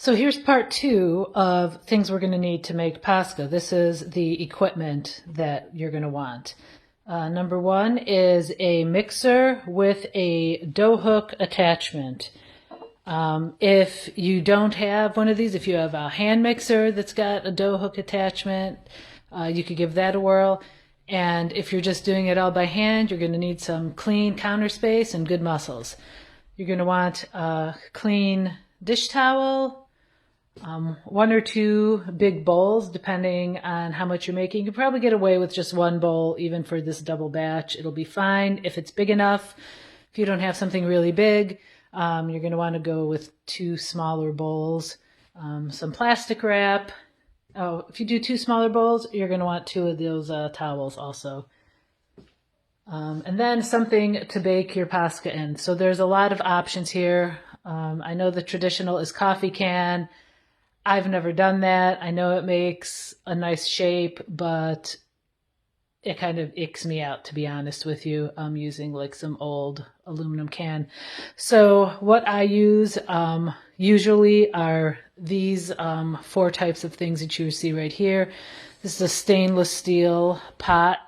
So here's part 2 of things we're going to need to make Paska. This is the equipment that you're going to want. Number 1 is a mixer with a dough hook attachment. If you don't have one of these, if you have a hand mixer that's got a dough hook attachment, you could give that a whirl. And if you're just doing it all by hand, you're going to need some clean counter space and good muscles. You're going to want a clean dish towel, 1 or 2 big bowls, depending on how much you're making. You can probably get away with just 1 bowl, even for this double batch. It'll be fine if it's big enough. If you don't have something really big, you're going to want to go with 2 smaller bowls, some plastic wrap. Oh, if you do 2 smaller bowls, you're going to want 2 of those towels also. And then something to bake your Paska in. So there's a lot of options here. I know the traditional is coffee can. I've never done that. I know it makes a nice shape, but it kind of icks me out, to be honest with you. I'm using like some old aluminum can. So what I use usually are these 4 types of things that you see right here. This is a stainless steel pot,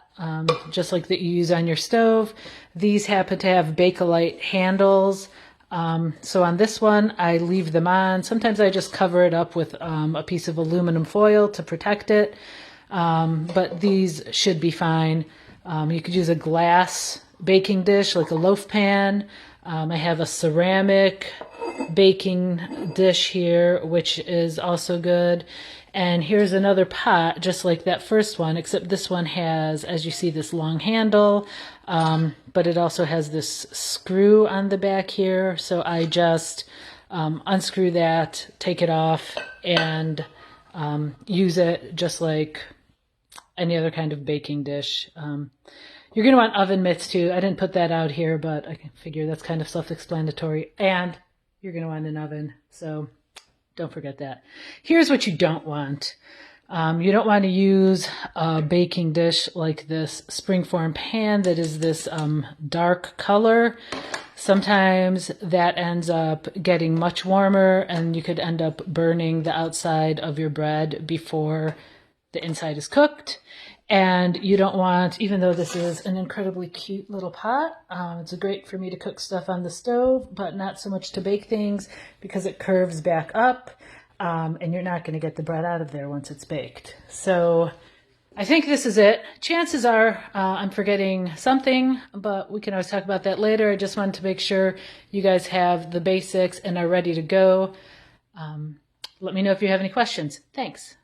just like that you use on your stove. These happen to have Bakelite handles. So on this one, I leave them on. Sometimes I just cover it up with a piece of aluminum foil to protect it. But these should be fine. You could use a glass baking dish, like a loaf pan. I have a ceramic baking dish here, which is also good. And here's another pot, just like that first one, except this one has, as you see, this long handle, but it also has this screw on the back here. So I just unscrew that, take it off, and use it just like any other kind of baking dish. You're going to want oven mitts too. I didn't put that out here, but I figure that's kind of self-explanatory. And you're going to want an oven, so don't forget that. Here's what you don't want. You don't want to use a baking dish like this springform pan that is this dark color. Sometimes that ends up getting much warmer and you could end up burning the outside of your bread before the inside is cooked. And you don't want, even though this is an incredibly cute little pot, it's great for me to cook stuff on the stove, but not so much to bake things because it curves back up, and you're not going to get the bread out of there once it's baked. So I think this is it. Chances are I'm forgetting something, but we can always talk about that later. I just wanted to make sure you guys have the basics and are ready to go. Let me know if you have any questions. Thanks.